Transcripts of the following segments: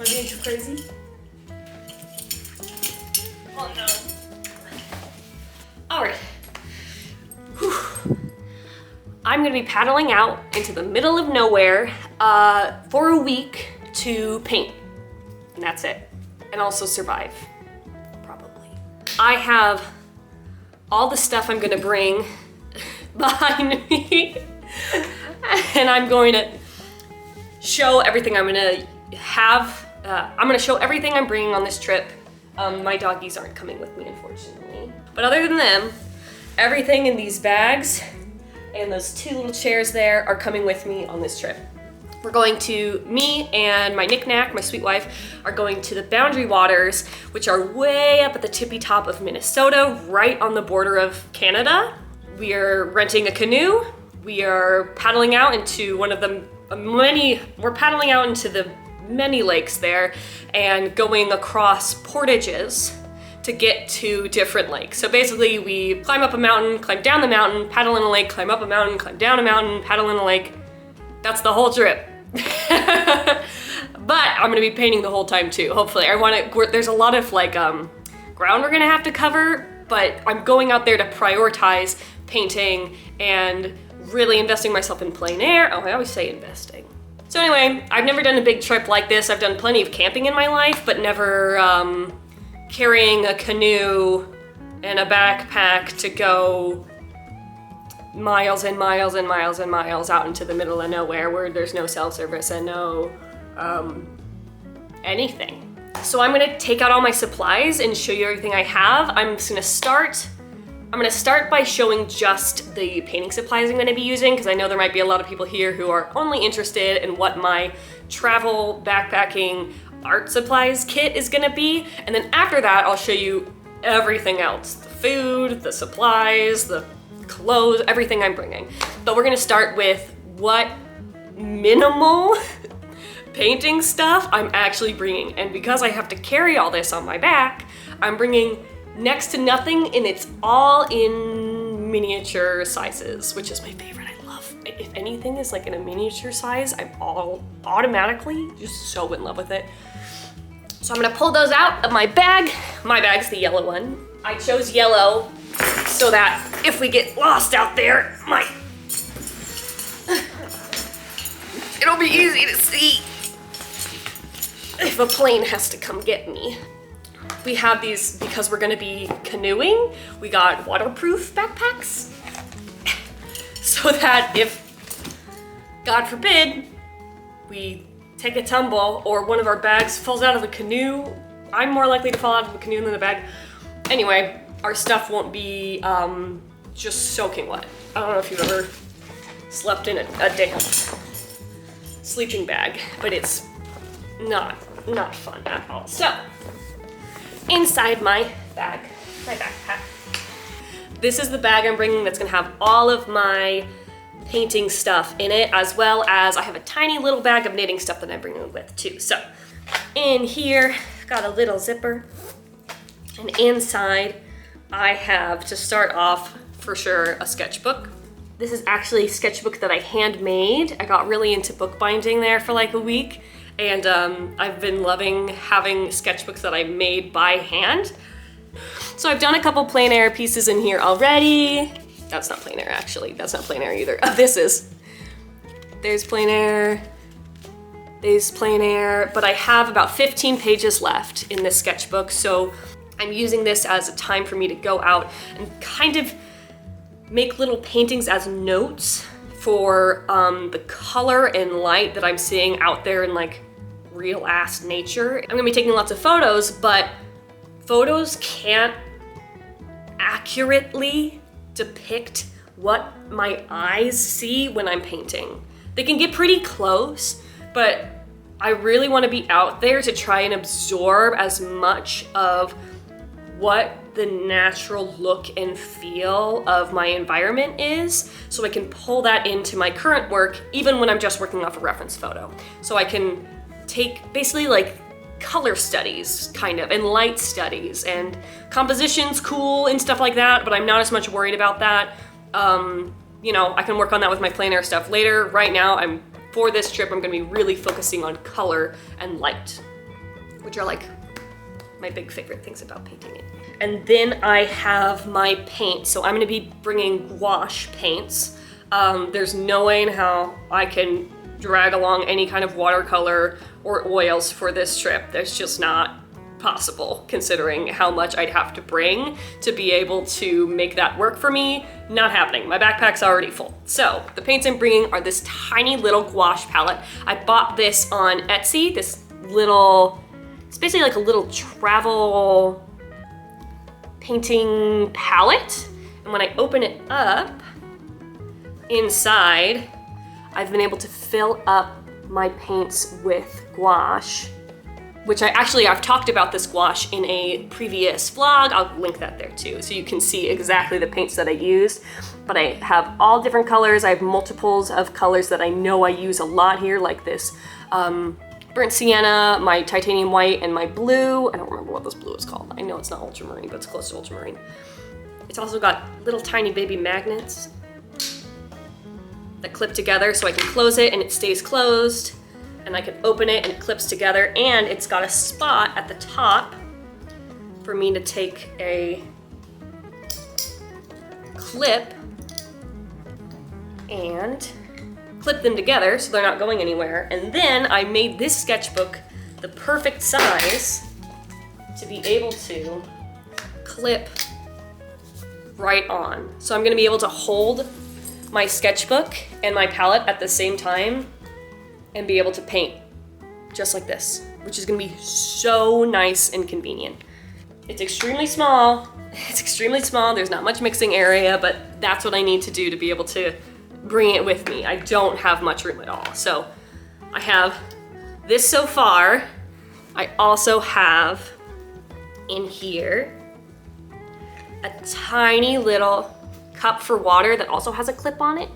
I being too crazy? Oh no. All right. Whew. I'm gonna be paddling out into the middle of nowhere for a week to paint. And that's it. And also survive, probably. I have all the stuff I'm gonna bring behind me. And I'm going to show everything I'm gonna have. I'm gonna show everything I'm bringing on this trip. My doggies aren't coming with me, unfortunately. But other than them, everything in these bags and those 2 little chairs there are coming with me on this trip. We're going to, me and my knick-knack, my sweet wife, are going to the Boundary Waters, which are way up at the tippy top of Minnesota, right on the border of Canada. We are renting a canoe. We are paddling out into one of the many lakes there and going across portages to get to different lakes. So basically we climb up a mountain, climb down the mountain, paddle in a lake, climb up a mountain, climb down a mountain, paddle in a lake. That's the whole trip. But I'm gonna be painting the whole time too, hopefully. There's a lot of ground we're gonna have to cover, but I'm going out there to prioritize painting and really investing myself in plein air. Oh, I always say investing. So anyway, I've never done a big trip like this. I've done plenty of camping in my life, but never carrying a canoe and a backpack to go miles and miles and miles and miles out into the middle of nowhere where there's no cell service and no anything. So I'm gonna take out all my supplies and show you everything I have. I'm gonna start by showing just the painting supplies I'm gonna be using, because I know there might be a lot of people here who are only interested in what my travel backpacking art supplies kit is gonna be. And then after that, I'll show you everything else. The food, the supplies, the clothes, everything I'm bringing. But we're gonna start with what minimal painting stuff I'm actually bringing. And because I have to carry all this on my back, I'm bringing next to nothing, and it's all in miniature sizes, which is my favorite. I love, if anything is like in a miniature size, I'm all automatically just so in love with it. So I'm gonna pull those out of my bag. My bag's the yellow one. I chose yellow so that if we get lost out there, it'll be easy to see if a plane has to come get me. We have these, because we're gonna be canoeing, we got waterproof backpacks. So that if, God forbid, we take a tumble or one of our bags falls out of the canoe, I'm more likely to fall out of the canoe than the bag. Anyway, our stuff won't be just soaking wet. I don't know if you've ever slept in a damp sleeping bag, but it's not fun at all. So, inside my bag, my backpack. This is the bag I'm bringing that's gonna have all of my painting stuff in it, as well as I have a tiny little bag of knitting stuff that I'm bringing with too. So, in here, got a little zipper, and inside I have, to start off, for sure, a sketchbook. This is actually a sketchbook that I handmade. I got really into bookbinding there for like a week. And I've been loving having sketchbooks that I made by hand. So I've done a couple plein air pieces in here already. That's not plein air, actually. That's not plein air either. Oh, this is. There's plein air. There's plein air. But I have about 15 pages left in this sketchbook. So I'm using this as a time for me to go out and kind of make little paintings as notes for the color and light that I'm seeing out there in like real ass nature. I'm gonna be taking lots of photos, but photos can't accurately depict what my eyes see when I'm painting. They can get pretty close, but I really wanna be out there to try and absorb as much of what the natural look and feel of my environment is, so I can pull that into my current work, even when I'm just working off a reference photo. So I can take basically like color studies, kind of, and light studies, and composition's cool and stuff like that, but I'm not as much worried about that. You know, I can work on that with my plein air stuff later. Right now, for this trip, I'm gonna be really focusing on color and light. which are like my big favorite things about painting it. And then I have my paint. So I'm gonna be bringing gouache paints. There's no way in how I can drag along any kind of watercolor or oils for this trip. That's just not possible considering how much I'd have to bring to be able to make that work for me. Not happening. My backpack's already full. So the paints I'm bringing are this tiny little gouache palette. I bought this on Etsy, this little, it's basically like a little travel painting palette. And when I open it up, inside, I've been able to fill up my paints with gouache, which I've talked about this gouache in a previous vlog. I'll link that there too, so you can see exactly the paints that I used. But I have all different colors. I have multiples of colors that I know I use a lot here, like this burnt sienna, my titanium white, and my blue. I don't remember what this blue is called. I know it's not ultramarine, but it's close to ultramarine. It's also got little tiny baby magnets that clip together so I can close it and it stays closed. And I can open it and it clips together, and it's got a spot at the top for me to take a clip and clip them together so they're not going anywhere. And then I made this sketchbook the perfect size to be able to clip right on. So I'm gonna be able to hold my sketchbook and my palette at the same time and be able to paint just like this, which is gonna be so nice and convenient. It's extremely small. There's not much mixing area, but that's what I need to do to be able to bring it with me. I don't have much room at all. So I have this so far. I also have in here a tiny little cup for water that also has a clip on it.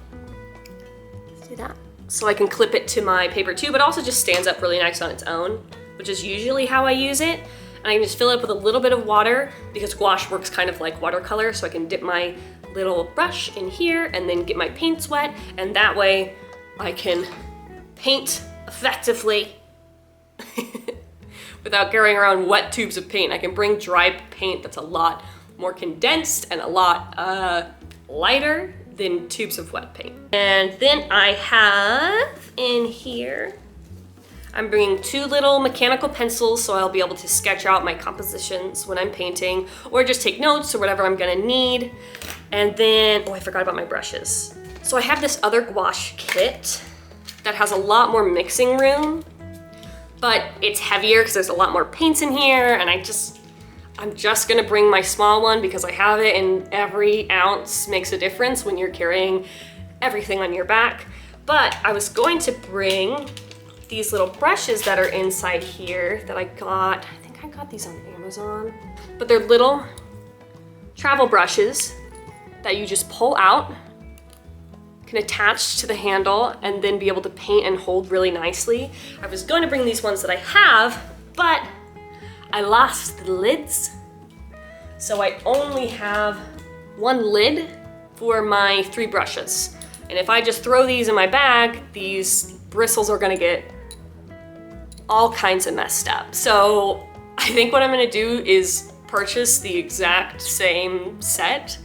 See that? So I can clip it to my paper too, but also just stands up really nice on its own, which is usually how I use it. And I can just fill it up with a little bit of water because gouache works kind of like watercolor, so I can dip my little brush in here and then get my paints wet, and that way I can paint effectively without carrying around wet tubes of paint. I can bring dry paint that's a lot more condensed and a lot lighter than tubes of wet paint. And then I have in here, I'm bringing 2 little mechanical pencils so I'll be able to sketch out my compositions when I'm painting or just take notes or whatever I'm gonna need. And then, oh, I forgot about my brushes. So I have this other gouache kit that has a lot more mixing room, but it's heavier because there's a lot more paints in here, and I'm just gonna bring my small one because I have it, and every ounce makes a difference when you're carrying everything on your back. But I was going to bring these little brushes that are inside here that I think I got these on Amazon, but they're little travel brushes that you just pull out, can attach to the handle, and then be able to paint and hold really nicely. I was going to bring these ones that I have, but I lost the lids. So I only have 1 lid for my 3 brushes. And if I just throw these in my bag, these bristles are gonna get all kinds of messed up. So I think what I'm gonna do is purchase the exact same set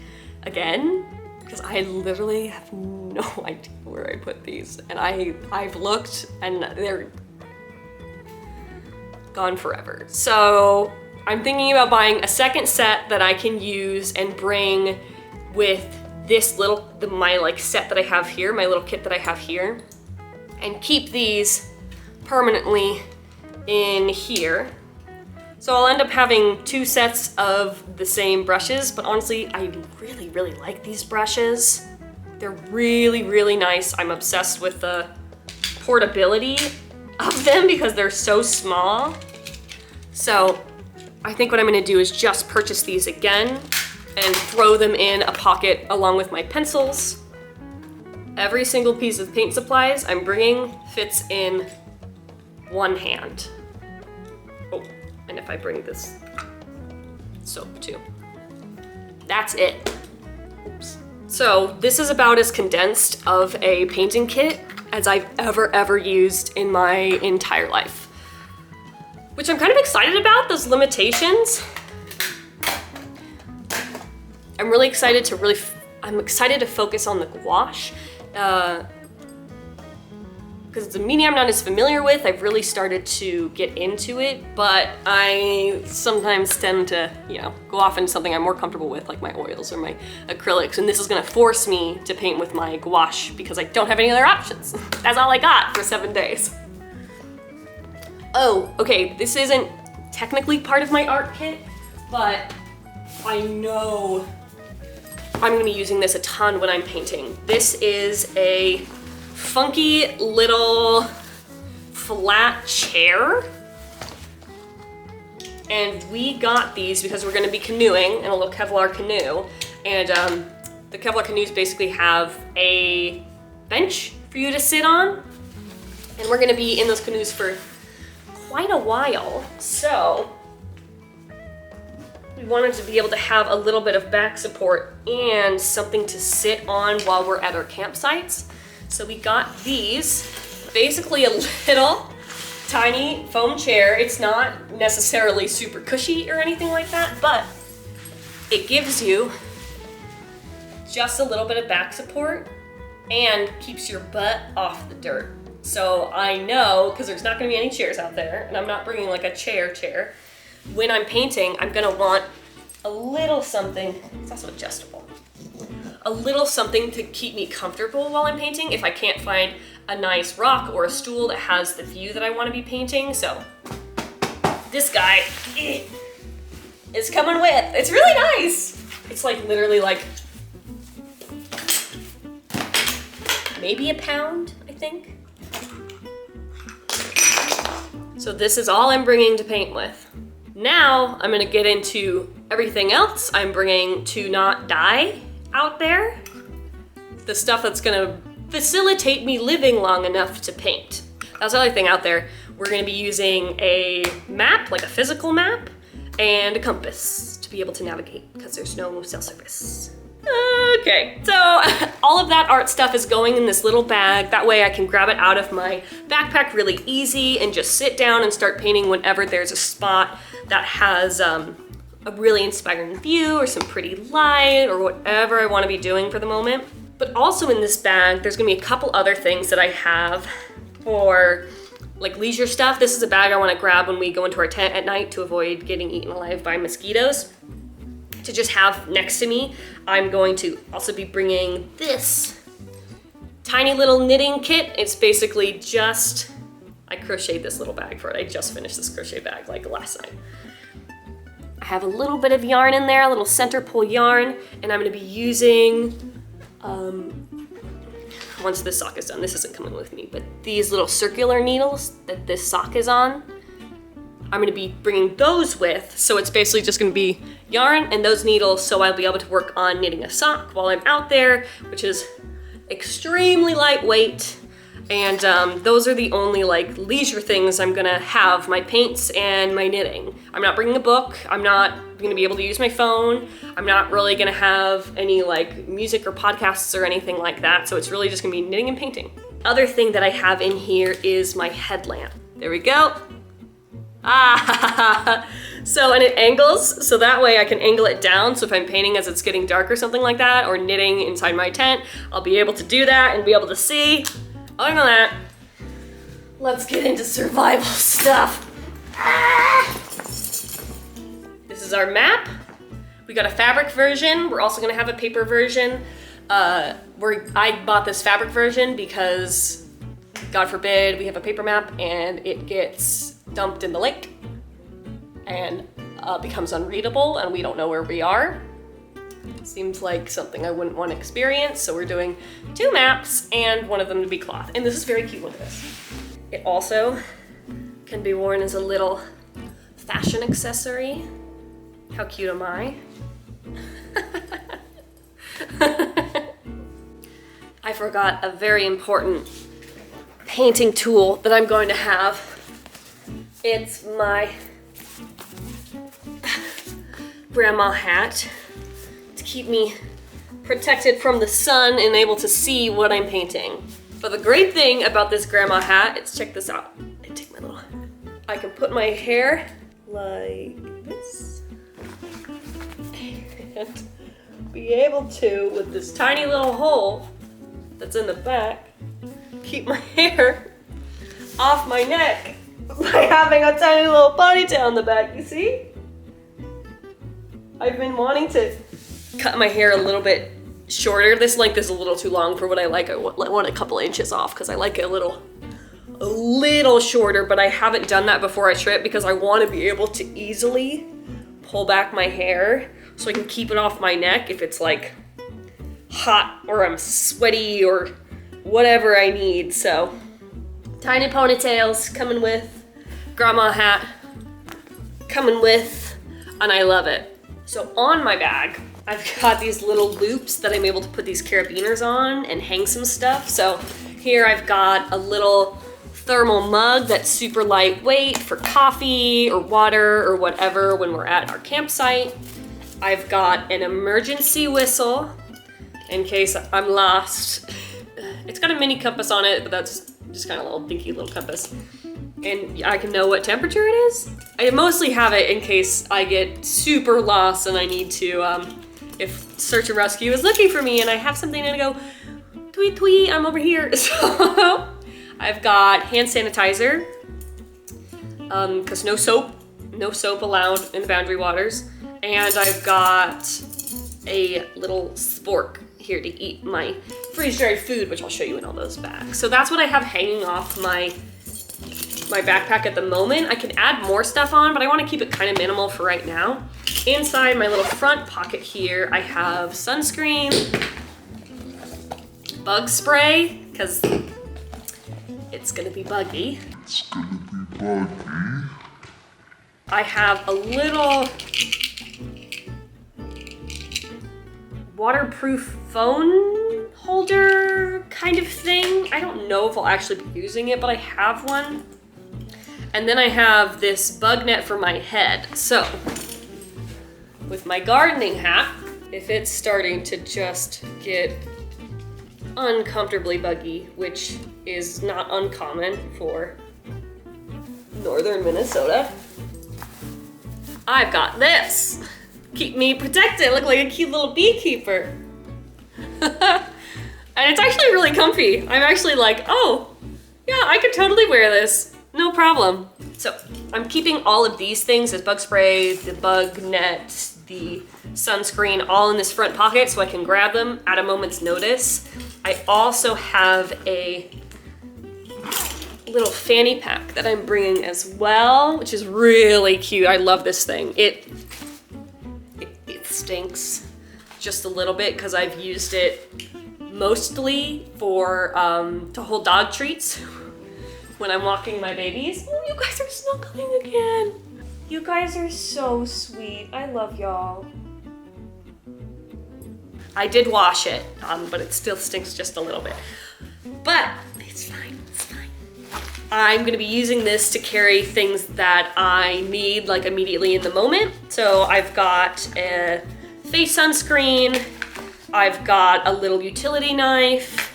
again, because I literally have no idea where I put these. And I've looked and they're gone forever. So I'm thinking about buying a second set that I can use and bring with this my like set that I have here, my little kit that I have here, and keep these permanently in here. So I'll end up having 2 sets of the same brushes, but honestly, I really, really like these brushes. They're really, really nice. I'm obsessed with the portability of them because they're so small. So I think what I'm gonna do is just purchase these again and throw them in a pocket along with my pencils. Every single piece of paint supplies I'm bringing fits in 1 hand. Oh, and if I bring this soap too. That's it. Oops. So this is about as condensed of a painting kit as I've ever used in my entire life. which I'm kind of excited about, those limitations. I'm really excited to I'm excited to focus on the gouache, because it's a medium I'm not as familiar with. I've really started to get into it, but I sometimes tend to, go off into something I'm more comfortable with, like my oils or my acrylics, and this is gonna force me to paint with my gouache because I don't have any other options. That's all I got for 7 days. Oh, okay, this isn't technically part of my art kit, but I know I'm gonna be using this a ton when I'm painting. This is a funky little flat chair. And we got these because we're gonna be canoeing in a little Kevlar canoe. And the Kevlar canoes basically have a bench for you to sit on. And we're gonna be in those canoes for quite a while. So we wanted to be able to have a little bit of back support and something to sit on while we're at our campsites. So we got these, basically a little tiny foam chair. It's not necessarily super cushy or anything like that, but it gives you just a little bit of back support and keeps your butt off the dirt. So I know, because there's not gonna be any chairs out there, and I'm not bringing like a chair, when I'm painting, I'm gonna want a little something, it's also adjustable, a little something to keep me comfortable while I'm painting if I can't find a nice rock or a stool that has the view that I want to be painting. So this guy is coming with. It's really nice. It's like literally like maybe a pound, I think. So this is all I'm bringing to paint with. Now I'm gonna get into everything else I'm bringing to not die out there. The stuff that's gonna facilitate me living long enough to paint. That's the other thing out there. We're gonna be using a map, like a physical map, and a compass to be able to navigate because there's no cell service. Okay, so all of that art stuff is going in this little bag. That way I can grab it out of my backpack really easy and just sit down and start painting whenever there's a spot that has a really inspiring view or some pretty light or whatever I want to be doing for the moment. But also in this bag, there's gonna be a couple other things that I have for like leisure stuff. This is a bag I want to grab when we go into our tent at night to avoid getting eaten alive by mosquitoes. To just have next to me. I'm going to also be bringing this tiny little knitting kit. It's basically just, I crocheted this little bag for it. I just finished this crochet bag like last night. I have a little bit of yarn in there, a little center pull yarn, and I'm gonna be using, once this sock is done, this isn't coming with me, but these little circular needles that this sock is on, I'm gonna be bringing those with, so it's basically just gonna be yarn and those needles, so I'll be able to work on knitting a sock while I'm out there, which is extremely lightweight. And those are the only like leisure things I'm gonna have, my paints and my knitting. I'm not bringing a book, I'm not gonna be able to use my phone, I'm not really gonna have any like music or podcasts or anything like that, so it's really just gonna be knitting and painting. Other thing that I have in here is my headlamp. There we go. So, and it angles, so that way I can angle it down, so if I'm painting as it's getting dark or something like that, or knitting inside my tent, I'll be able to do that and be able to see. Other than that, let's get into survival stuff. This is our map. We got a fabric version. We're also gonna have a paper version. I bought this fabric version because, God forbid, we have a paper map and it gets dumped in the lake and becomes unreadable and we don't know where we are. Seems like something I wouldn't want to experience, so we're doing 2 maps and one of them to be cloth. And this is very cute, look at this. It also can be worn as a little fashion accessory. How cute am I? I forgot a very important painting tool that I'm going to have. It's my grandma hat to keep me protected from the sun and able to see what I'm painting. But the great thing about this grandma hat is, check this out. I take my little I can put my hair like this and be able to, with this tiny little hole that's in the back, keep my hair off my neck by having a tiny little ponytail in the back, you see? I've been wanting to cut my hair a little bit shorter. This length is a little too long for what I like. I want a couple inches off because I like it a little shorter, but I haven't done that before I trip because I want to be able to easily pull back my hair so I can keep it off my neck if it's like hot or I'm sweaty or whatever I need. So tiny ponytails coming with, grandma hat coming with, and I love it. So on my bag, I've got these little loops that I'm able to put these carabiners on and hang some stuff. So here I've got a little thermal mug that's super lightweight for coffee or water or whatever when we're at our campsite. I've got an emergency whistle in case I'm lost. It's got a mini compass on it, but that's just kind of a little dinky little compass. And I can know what temperature it is. I mostly have it in case I get super lost and I need to, if search and rescue is looking for me and I have something to go, tweet, tweet, I'm over here. So I've got hand sanitizer, because no soap allowed in the Boundary Waters. And I've got a little spork here to eat my freeze-dried food, which I'll show you in all those bags. So that's what I have hanging off my backpack at the moment. I can add more stuff on, but I want to keep it kind of minimal for right now. Inside my little front pocket here, I have sunscreen, bug spray, because it's gonna be buggy. I have a little waterproof phone holder kind of thing. I don't know if I'll actually be using it, but I have one. And then I have this bug net for my head. So with my gardening hat, if it's starting to just get uncomfortably buggy, which is not uncommon for northern Minnesota, I've got this. Keep me protected. I look like a cute little beekeeper. And it's actually really comfy. I'm actually like, oh, yeah, I could totally wear this. No problem. So I'm keeping all of these things, this bug spray, the bug net, the sunscreen, all in this front pocket so I can grab them at a moment's notice. I also have a little fanny pack that I'm bringing as well, which is really cute. I love this thing. It stinks just a little bit because I've used it mostly for to hold dog treats when I'm walking my babies. Oh, you guys are snuggling again. You guys are so sweet. I love y'all. I did wash it, but it still stinks just a little bit. But it's fine, it's fine. I'm gonna be using this to carry things that I need like immediately in the moment. So I've got a face sunscreen. I've got a little utility knife.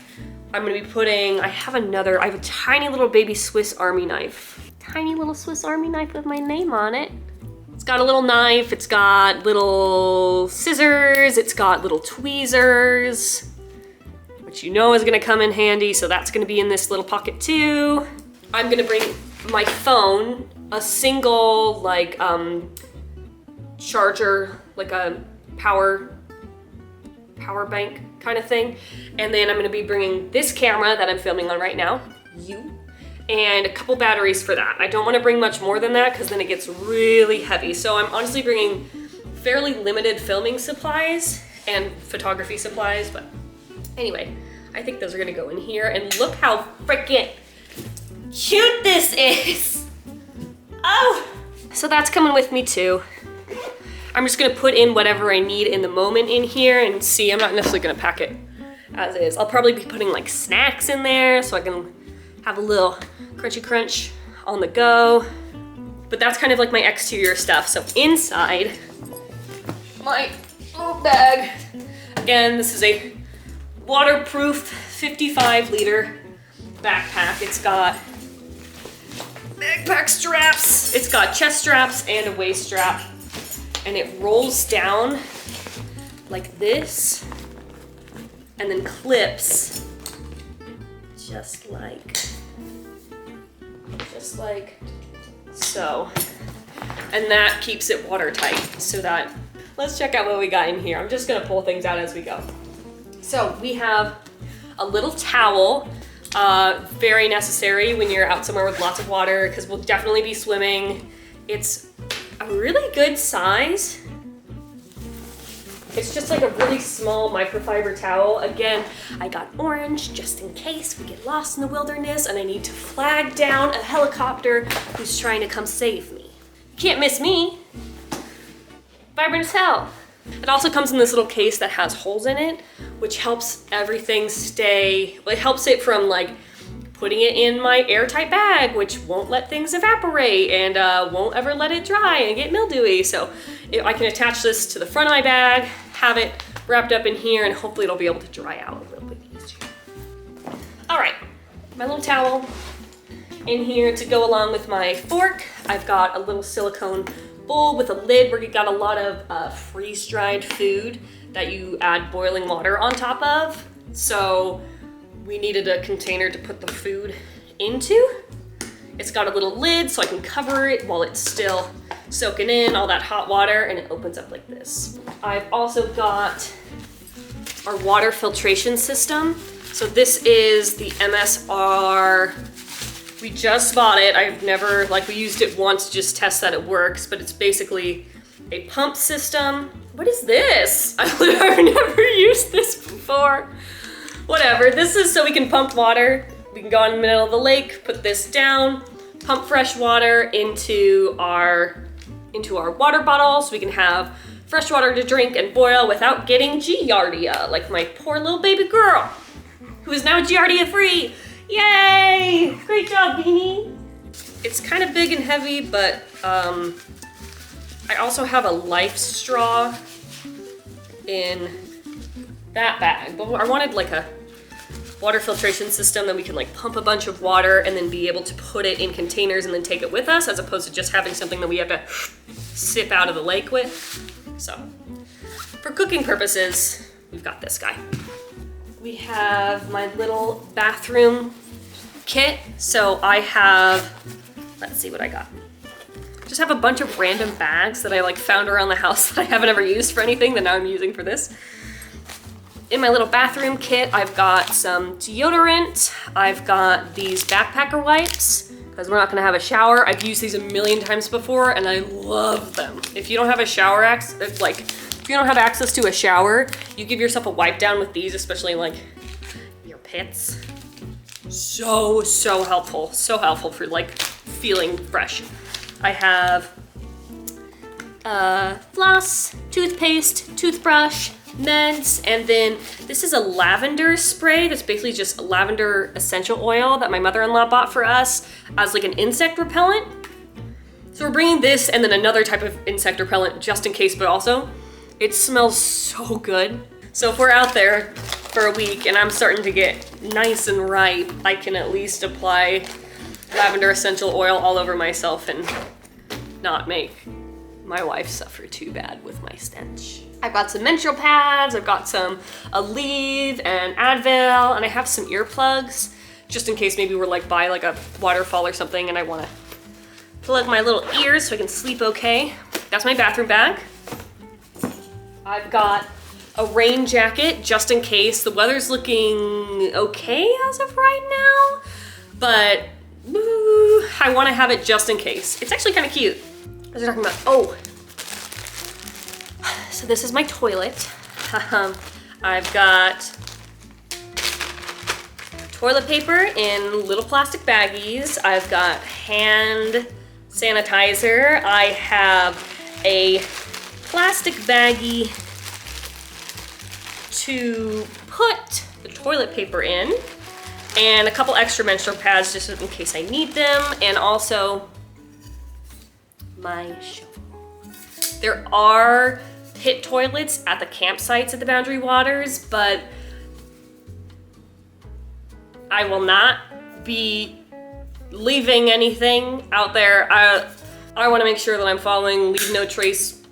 I'm gonna be putting, I have a tiny little baby Swiss Army knife. Tiny little Swiss Army knife with my name on it. It's got a little knife, it's got little scissors, it's got little tweezers, which you know is gonna come in handy, so that's gonna be in this little pocket too. I'm gonna bring my phone, a single like charger, like a power bank kind of thing. And then I'm gonna be bringing this camera that I'm filming on right now, and a couple batteries for that. I don't wanna bring much more than that because then it gets really heavy. So I'm honestly bringing fairly limited filming supplies and photography supplies, but anyway, I think those are gonna go in here. And look how freaking cute this is. Oh, so that's coming with me too. I'm just gonna put in whatever I need in the moment in here and see. I'm not necessarily gonna pack it as is. I'll probably be putting like snacks in there so I can have a little crunchy crunch on the go. But that's kind of like my exterior stuff. So inside my little bag, again, this is a waterproof 55 liter backpack. It's got backpack straps. It's got chest straps and a waist strap, and it rolls down like this and then clips just like so. And that keeps it watertight so that, let's check out what we got in here. I'm just gonna pull things out as we go. So we have a little towel, very necessary when you're out somewhere with lots of water because we'll definitely be swimming. It's a really good size. It's just like a really small microfiber towel. Again, I got orange just in case we get lost in the wilderness and I need to flag down a helicopter who's trying to come save me. Can't miss me. Vibrant as hell. It also comes in this little case that has holes in it, which helps everything stay, well, it helps it from like putting it in my airtight bag, which won't let things evaporate and won't ever let it dry and get mildewy. So I can attach this to the front of my bag, have it wrapped up in here, and hopefully it'll be able to dry out a little bit easier. All right, my little towel in here to go along with my fork. I've got a little silicone bowl with a lid where you got a lot of freeze-dried food that you add boiling water on top of. So we needed a container to put the food into. It's got a little lid so I can cover it while it's still soaking in all that hot water, and it opens up like this. I've also got our water filtration system. So this is the MSR. We just bought it. I've never, we used it once to just test that it works, but it's basically a pump system. What is this? I've never used this before. Whatever, this is so we can pump water. We can go in the middle of the lake, put this down, pump fresh water into our water bottle so we can have fresh water to drink and boil without getting Giardia, like my poor little baby girl, who is now Giardia free. Yay! Great job, Beanie. It's kind of big and heavy, but I also have a life straw in that bag. But I wanted like a water filtration system that we can like pump a bunch of water and then be able to put it in containers and then take it with us, as opposed to just having something that we have to sip out of the lake with. So for cooking purposes, we've got this guy. We have my little bathroom kit. So I have, let's see what I got. Just have a bunch of random bags that I found around the house that I haven't ever used for anything that now I'm using for this. In my little bathroom kit, I've got some deodorant. I've got these backpacker wipes because we're not gonna have a shower. I've used these a million times before and I love them. If you don't have a shower if you don't have access to a shower, you give yourself a wipe down with these, especially your pits. So helpful. So helpful for feeling fresh. I have floss, toothpaste, toothbrush, meds, and then this is a lavender spray that's basically just lavender essential oil that my mother-in-law bought for us as an insect repellent. So we're bringing this and then another type of insect repellent just in case, but also it smells so good. So if we're out there for a week and I'm starting to get nice and ripe, I can at least apply lavender essential oil all over myself and not make my wife suffer too bad with my stench. I've got some menstrual pads, I've got some Aleve and Advil, and I have some earplugs just in case maybe we're by a waterfall or something and I want to plug my little ears so I can sleep okay. That's my bathroom bag. I've got a rain jacket just in case. The weather's looking okay as of right now, but I want to have it just in case. It's actually kind of cute. As we're talking about, so this is my toilet. I've got toilet paper in little plastic baggies. I've got hand sanitizer. I have a plastic baggie to put the toilet paper in, and a couple extra menstrual pads just in case I need them, and also my shovel. There are pit toilets at the campsites at the Boundary Waters, but I will not be leaving anything out there. I want to make sure that I'm following leave no trace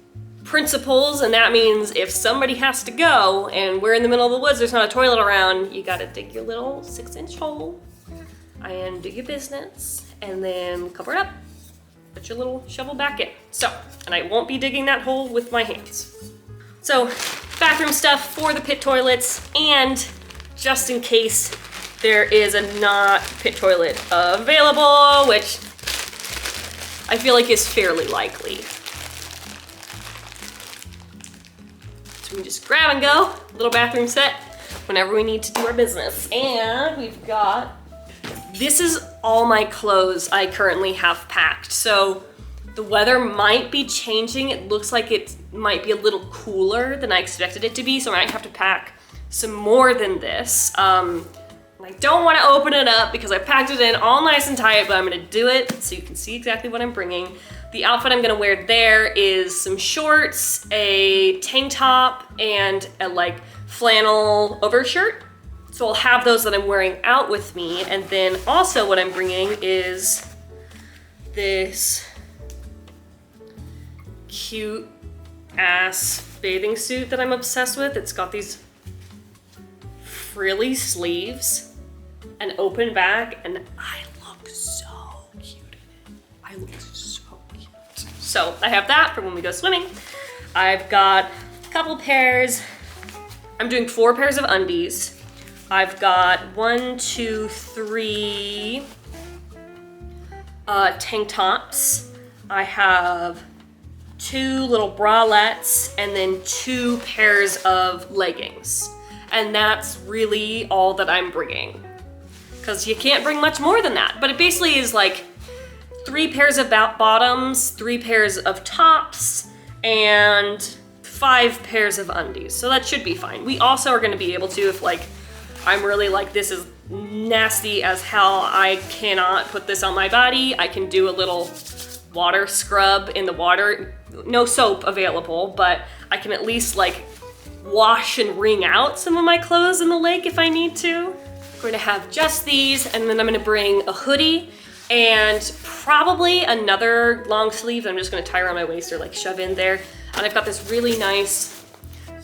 principles, and that means if somebody has to go and we're in the middle of the woods, there's not a toilet around, you gotta dig your little 6-inch hole and do your business, and then cover it up. Put your little shovel back in. So, and I won't be digging that hole with my hands. So, bathroom stuff for the pit toilets, and just in case there is a not pit toilet available, which I feel like is fairly likely. So we can just grab and go, little bathroom set, whenever we need to do our business. And we've got, this is all my clothes I currently have packed. So the weather might be changing. It looks like it might be a little cooler than I expected it to be, so I might have to pack some more than this. I don't want to open it up because I packed it in all nice and tight, but I'm gonna do it so you can see exactly what I'm bringing. The outfit I'm gonna wear there is some shorts, a tank top, and a like flannel overshirt. So I'll have those that I'm wearing out with me. And then also what I'm bringing is this cute ass bathing suit that I'm obsessed with. It's got these frilly sleeves, an open back, and I look so cute in it. I look so cute. So I have that for when we go swimming. I've got a couple pairs. I'm doing 4 pairs of undies. I've got 1, 2, 3 tank tops. I have 2 little bralettes, and then 2 pairs of leggings. And that's really all that I'm bringing, because you can't bring much more than that. But it basically is like 3 pairs of bottoms, 3 pairs of tops, and 5 pairs of undies. So that should be fine. We also are gonna be able to, if like, I'm really like, this is nasty as hell, I cannot put this on my body, I can do a little water scrub in the water. No soap available, but I can at least like wash and wring out some of my clothes in the lake if I need to. I'm going to have just these, and then I'm going to bring a hoodie and probably another long sleeve that I'm just going to tie around my waist or like shove in there. And I've got this really nice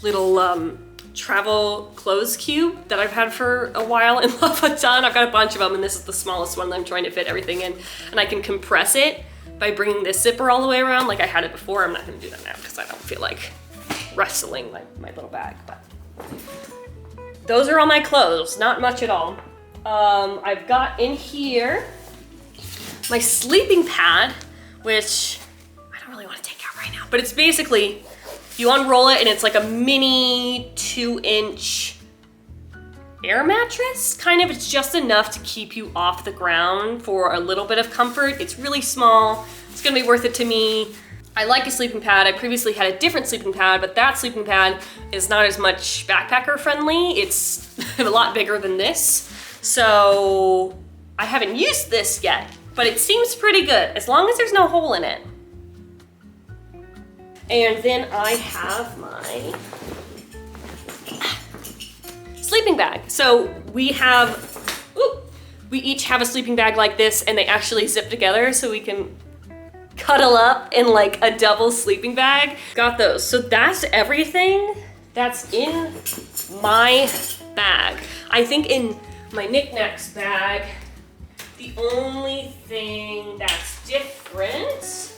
little travel clothes cube that I've had for a while and love a ton. I've got a bunch of them, and this is the smallest one that I'm trying to fit everything in. And I can compress it by bringing this zipper all the way around like I had it before. I'm not going to do that now because I don't feel like wrestling my little bag, but those are all my clothes, not much at all. I've got in here my sleeping pad, which I don't really want to take out right now, but it's basically, you unroll it and it's like a mini 2-inch air mattress, kind of. It's just enough to keep you off the ground for a little bit of comfort. It's really small. It's gonna be worth it to me. I like a sleeping pad. I previously had a different sleeping pad, but that sleeping pad is not as much backpacker friendly. It's a lot bigger than this. So I haven't used this yet, but it seems pretty good as long as there's no hole in it. And then I have my sleeping bag. So we each have a sleeping bag like this, and they actually zip together so we can cuddle up in like a double sleeping bag. Got those. So that's everything that's in my bag. I think in my knickknacks bag, the only thing that's different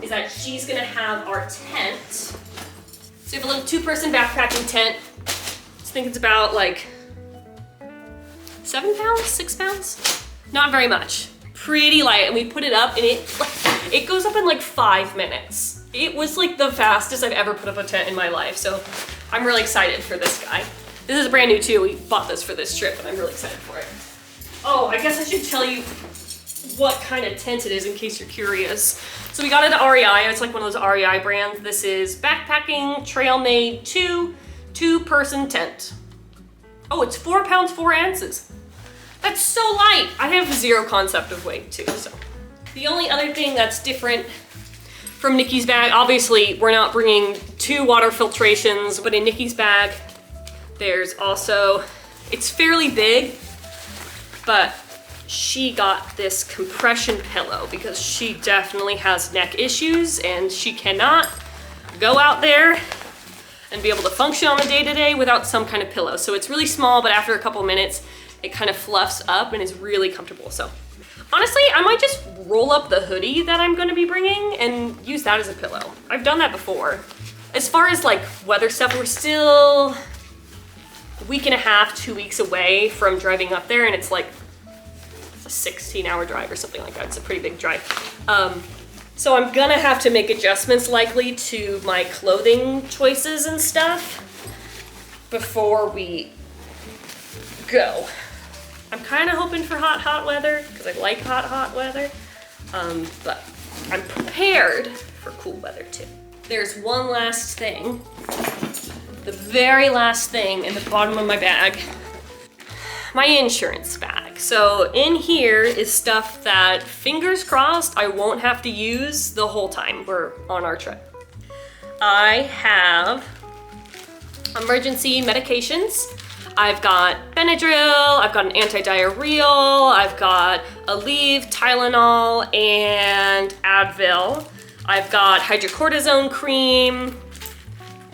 is that she's gonna have our tent. So we have a little 2-person backpacking tent. I think it's about like 7 pounds, 6 pounds? Not very much. Pretty light, and we put it up and it goes up in like 5 minutes. It was like the fastest I've ever put up a tent in my life, so I'm really excited for this guy. This is brand new too. We bought this for this trip, and I'm really excited for it. Oh, I guess I should tell you what kind of tent it is in case you're curious. So we got it at REI. It's like one of those REI brands. This is Backpacking Trail Made 2-person tent. Oh, it's 4 pounds, 4 ounces. That's so light. I have 0 concept of weight too, so. The only other thing that's different from Nikki's bag, obviously we're not bringing 2 water filtrations, but in Nikki's bag, there's also, it's fairly big, but she got this compression pillow because she definitely has neck issues and she cannot go out there and be able to function on a day-to-day without some kind of pillow. So it's really small, but after a couple of minutes, it kind of fluffs up and is really comfortable. So honestly, I might just roll up the hoodie that I'm gonna be bringing and use that as a pillow. I've done that before. As far as like weather stuff, we're still a week and a half, 2 weeks away from driving up there, and it's like a 16-hour drive or something like that. It's a pretty big drive. So I'm gonna have to make adjustments likely to my clothing choices and stuff before we go. I'm kind of hoping for hot weather because I like hot weather, but I'm prepared for cool weather too. There's one last thing, the very last thing in the bottom of my bag, my insurance bag. So in here is stuff that, fingers crossed, I won't have to use the whole time we're on our trip. I have emergency medications. I've got Benadryl, I've got an anti-diarrheal, I've got Aleve, Tylenol, and Advil. I've got hydrocortisone cream,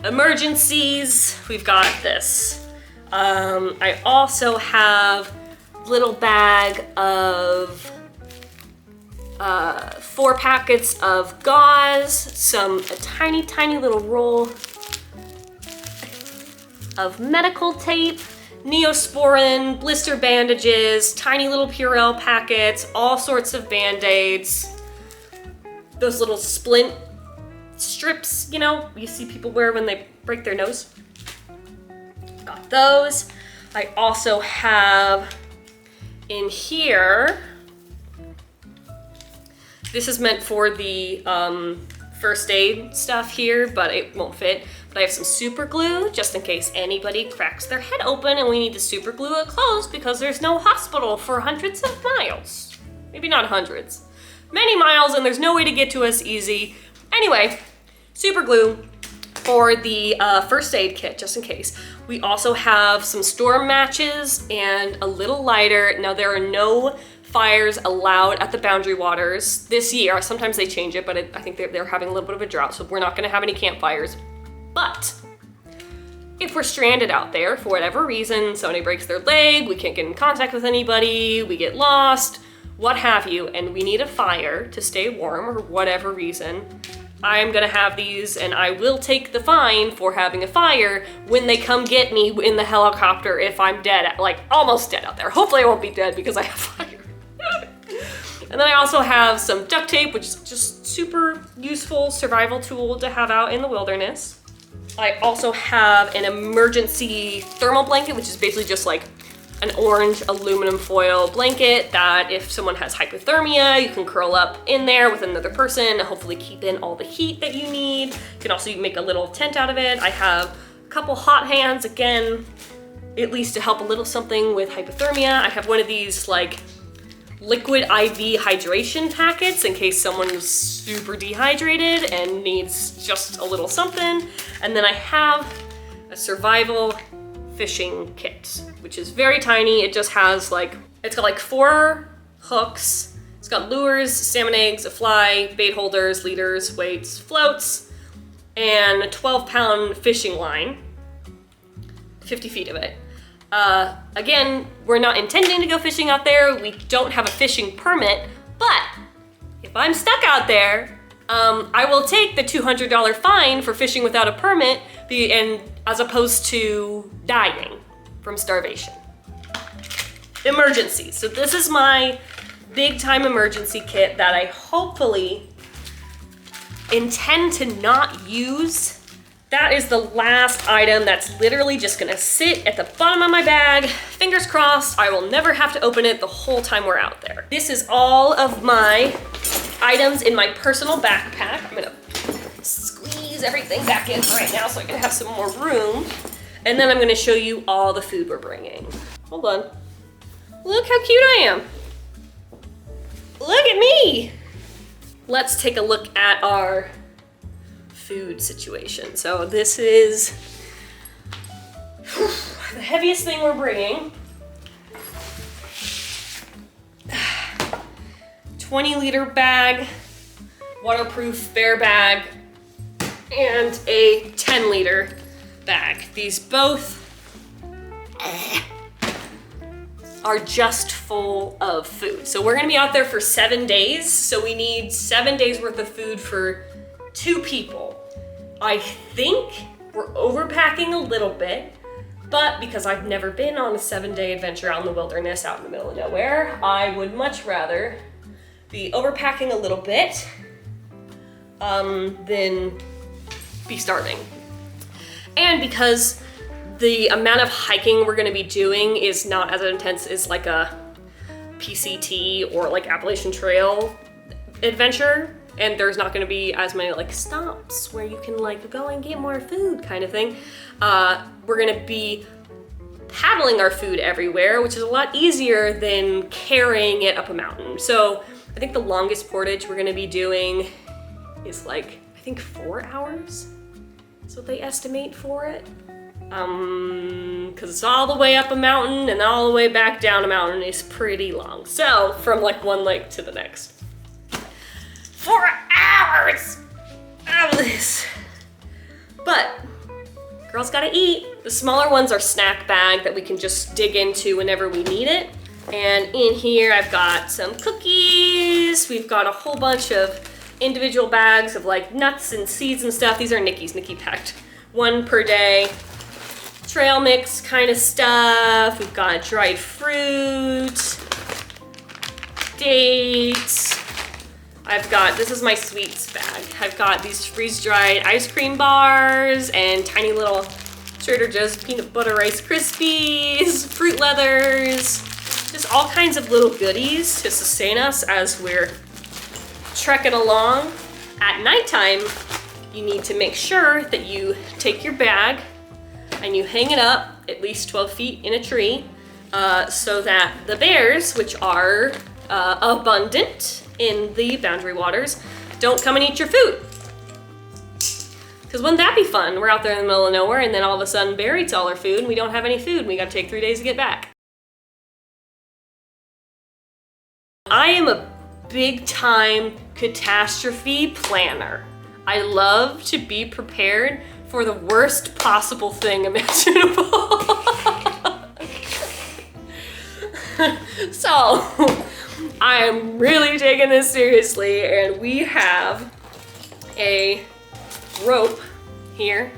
emergencies, we've got this. I also have a little bag of 4 packets of gauze, a tiny little roll of medical tape, Neosporin, blister bandages, tiny little Purell packets, all sorts of Band-Aids, those little splint strips, you know, you see people wear when they break their nose. Got those. I also have in here, this is meant for the first aid stuff here, but it won't fit. But I have some super glue just in case anybody cracks their head open and we need to super glue it closed because there's no hospital for hundreds of miles. Maybe not hundreds, many miles, and there's no way to get to us easy. Anyway, super glue for the first aid kit, just in case. We also have some storm matches and a little lighter. Now there are no fires allowed at the Boundary Waters this year. Sometimes they change it, but I think they're having a little bit of a drought, so we're not gonna have any campfires. But if we're stranded out there for whatever reason, somebody breaks their leg, we can't get in contact with anybody, we get lost, what have you, and we need a fire to stay warm or whatever reason, I'm gonna have these, and I will take the fine for having a fire when they come get me in the helicopter if I'm dead, like almost dead out there. Hopefully I won't be dead because I have fire. And then I also have some duct tape, which is just super useful survival tool to have out in the wilderness. I also have an emergency thermal blanket, which is basically just like an orange aluminum foil blanket that if someone has hypothermia, you can curl up in there with another person and hopefully keep in all the heat that you need. You can also make a little tent out of it. I have a couple hot hands, again, at least to help a little something with hypothermia. I have one of these like liquid IV hydration packets in case someone's super dehydrated and needs just a little something. And then I have a survival fishing kit, which is very tiny. It just has like, it's got like 4 hooks. It's got lures, salmon eggs, a fly, bait holders, leaders, weights, floats, and a 12-pound fishing line, 50 feet of it. Again, we're not intending to go fishing out there. We don't have a fishing permit, but if I'm stuck out there, I will take the $200 fine for fishing without a permit, and as opposed to dying from starvation. Emergencies. So this is my big time emergency kit that I hopefully intend to not use. That is the last item that's literally just gonna sit at the bottom of my bag. Fingers crossed, I will never have to open it the whole time we're out there. This is all of my items in my personal backpack. I'm gonna squeeze everything back in right now so I can have some more room. And then I'm gonna show you all the food we're bringing. Hold on. Look how cute I am. Look at me. Let's take a look at our food situation. So this is the heaviest thing we're bringing. 20-liter bag, waterproof bear bag, and a 10-liter bag. These both are just full of food. So we're gonna be out there for 7 days. So we need 7 days worth of food for 2 people. I think we're overpacking a little bit, but because I've never been on a 7-day adventure out in the wilderness, out in the middle of nowhere, I would much rather be overpacking a little bit than be starving. And because the amount of hiking we're gonna be doing is not as intense as like a PCT or like Appalachian Trail adventure, and there's not gonna be as many like stops where you can like go and get more food kind of thing. We're gonna be paddling our food everywhere, which is a lot easier than carrying it up a mountain. So I think the longest portage we're gonna be doing is like, I think 4 hours is what they estimate for it. Cause it's all the way up a mountain and all the way back down a mountain is pretty long. So from like one lake to the next. 4 hours of this. But girls gotta eat. The smaller ones are snack bag that we can just dig into whenever we need it. And in here I've got some cookies. We've got a whole bunch of individual bags of like nuts and seeds and stuff. These are Nikki's. Nikki packed 1 per day. Trail mix kind of stuff. We've got dried fruit, dates. This is my sweets bag. I've got these freeze-dried ice cream bars and tiny little Trader Joe's peanut butter Rice Krispies, fruit leathers, just all kinds of little goodies to sustain us as we're trekking along. At nighttime, you need to make sure that you take your bag and you hang it up at least 12 feet in a tree so that the bears, which are abundant in the Boundary Waters, don't come and eat your food. Because wouldn't that be fun? We're out there in the middle of nowhere and then all of a sudden bear eats all our food and we don't have any food and we gotta take 3 days to get back. I am a big time catastrophe planner. I love to be prepared for the worst possible thing imaginable. So, I am really taking this seriously, and we have a rope here,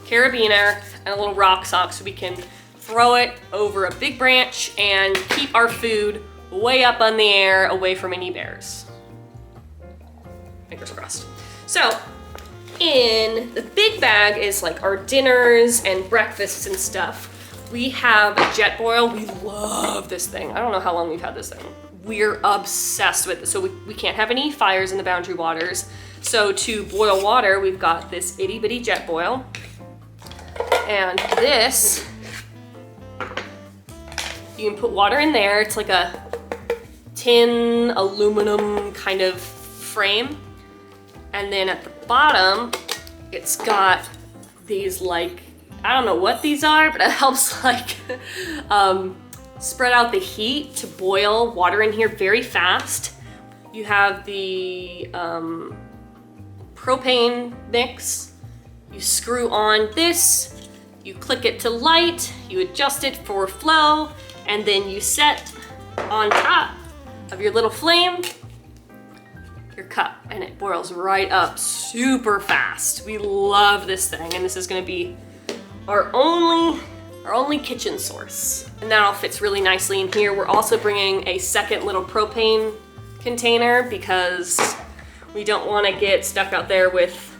carabiner, and a little rock sock so we can throw it over a big branch and keep our food way up in the air away from any bears. Fingers crossed. So, in the big bag is like our dinners and breakfasts and stuff. We have a jet boil. We love this thing. I don't know how long we've had this thing. We're obsessed with it. So we can't have any fires in the Boundary Waters. So to boil water, we've got this itty bitty jet boil. And this, you can put water in there. It's like a tin aluminum kind of frame. And then at the bottom, it's got these like, I don't know what these are, but it helps like spread out the heat to boil water in here very fast. You have the propane mix. You screw on this, you click it to light, you adjust it for flow, and then you set on top of your little flame your cup, and it boils right up super fast. We love this thing, and this is gonna be our only kitchen source. And that all fits really nicely in here. We're also bringing a second little propane container because we don't wanna get stuck out there with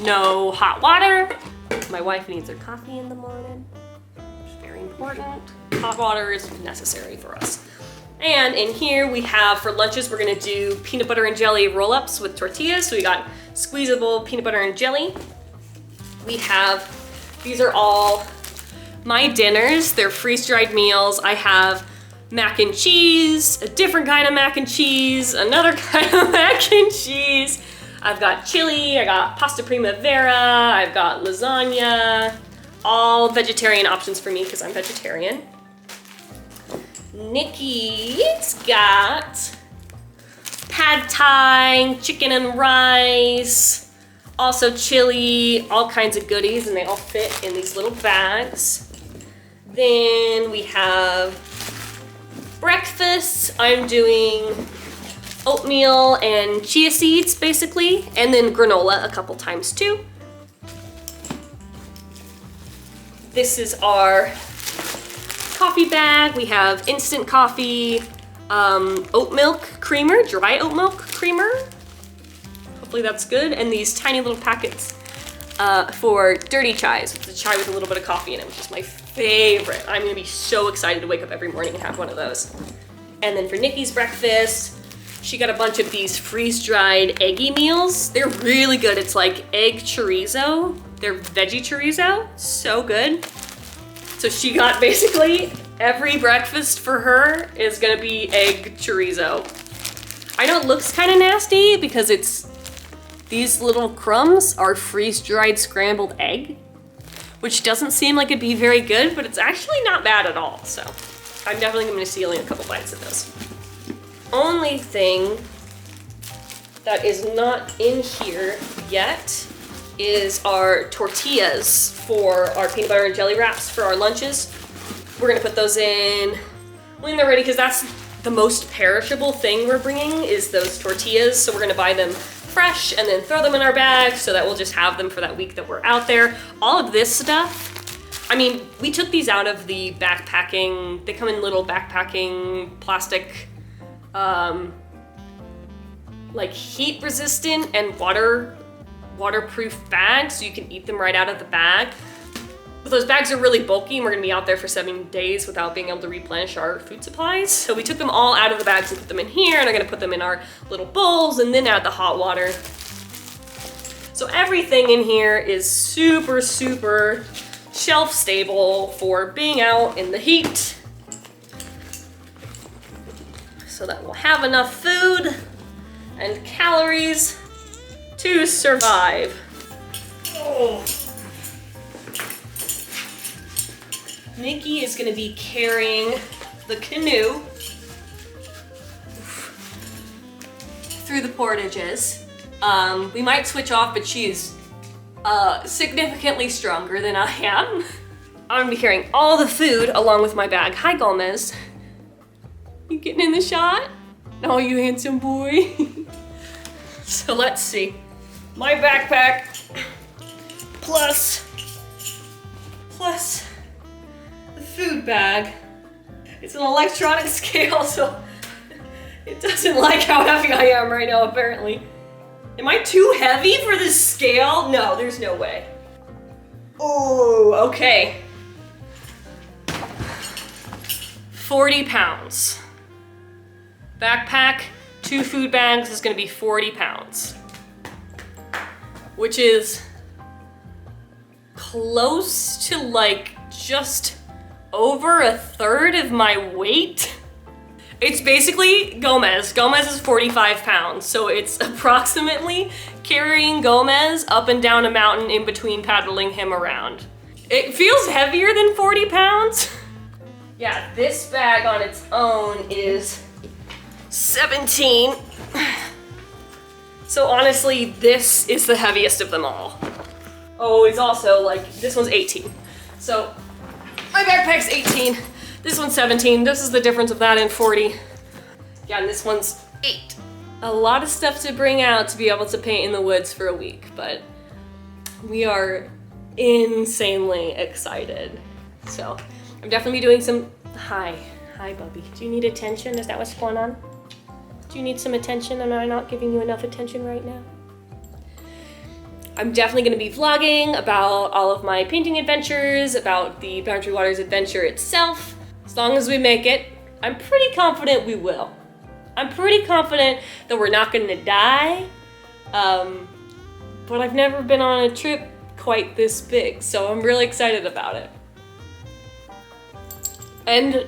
no hot water. My wife needs her coffee in the morning. It's very important. Hot water is necessary for us. And in here we have, for lunches, we're gonna do peanut butter and jelly roll-ups with tortillas. So we got squeezable peanut butter and jelly. We have, these are all my dinners. They're freeze-dried meals. I have mac and cheese, a different kind of mac and cheese, another kind of mac and cheese. I've got chili, I got pasta primavera, I've got lasagna, all vegetarian options for me because I'm vegetarian. Nikki's got pad thai, chicken and rice, also chili, all kinds of goodies, and they all fit in these little bags. Then we have breakfast. I'm doing oatmeal and chia seeds basically, and then granola a couple times too. This is our coffee bag. We have instant coffee, oat milk creamer, dry oat milk creamer. Hopefully that's good. And these tiny little packets for dirty chais. It's a chai with a little bit of coffee in it, which is my favorite. I'm gonna be so excited to wake up every morning and have one of those. And then for Nikki's breakfast, she got a bunch of these freeze-dried eggy meals. They're really good. It's like egg chorizo. They're veggie chorizo, so good. So she got basically every breakfast for her is gonna be egg chorizo. I know it looks kind of nasty because these little crumbs are freeze-dried scrambled egg, which doesn't seem like it'd be very good, but it's actually not bad at all. So I'm definitely gonna be stealing a couple bites of this. Only thing that is not in here yet is our tortillas for our peanut butter and jelly wraps for our lunches. We're gonna put those in when they're ready, because that's the most perishable thing we're bringing is those tortillas. So we're gonna buy them fresh and then throw them in our bag so that we'll just have them for that week that we're out there. All of this stuff, I mean, we took these out of the backpacking. They come in little backpacking plastic, like heat resistant and waterproof bags, so you can eat them right out of the bag. But those bags are really bulky and we're gonna be out there for 7 days without being able to replenish our food supplies. So we took them all out of the bags and put them in here, and I'm gonna put them in our little bowls and then add the hot water. So everything in here is super, super shelf stable for being out in the heat, so that we'll have enough food and calories to survive. Oh. Nikki is gonna be carrying the canoe through the portages. We might switch off, but she's significantly stronger than I am. I'm gonna be carrying all the food along with my bag. Hi, Gomez. You getting in the shot? Oh, you handsome boy. So let's see. My backpack plus the food bag. It's an electronic scale, so it doesn't like how heavy I am right now, apparently. Am I too heavy for this scale? No, there's no way. Oh, okay. 40 pounds. Backpack, 2 food bags is gonna be 40 pounds. Which is close to like just over a third of my weight. It's basically Gomez. Gomez is 45 pounds, so it's approximately carrying Gomez up and down a mountain in between paddling him around. It feels heavier than 40 pounds. Yeah, this bag on its own is 17. So honestly, this is the heaviest of them all. Oh, it's also like, this one's 18. So my backpack's 18, this one's 17. This is the difference of that and 40. Yeah, and this one's 8. A lot of stuff to bring out to be able to paint in the woods for a week, but we are insanely excited. So I'm definitely doing some, hi Bubby. Do you need attention? Is that what's going on? Do you need some attention? Am I not giving you enough attention right now? I'm definitely gonna be vlogging about all of my painting adventures, about the Boundary Waters adventure itself. As long as we make it, I'm pretty confident we will. I'm pretty confident that we're not gonna die, but I've never been on a trip quite this big, so I'm really excited about it. And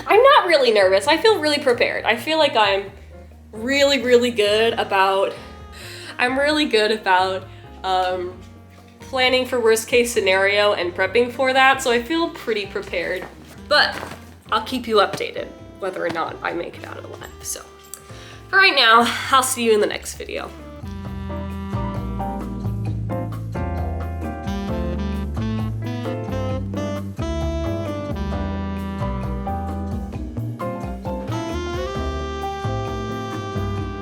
I'm not really nervous. I feel really prepared. I feel like I'm really, really good about, planning for worst case scenario and prepping for that, so I feel pretty prepared. But I'll keep you updated whether or not I make it out alive. So For right now, I'll see you in the next video.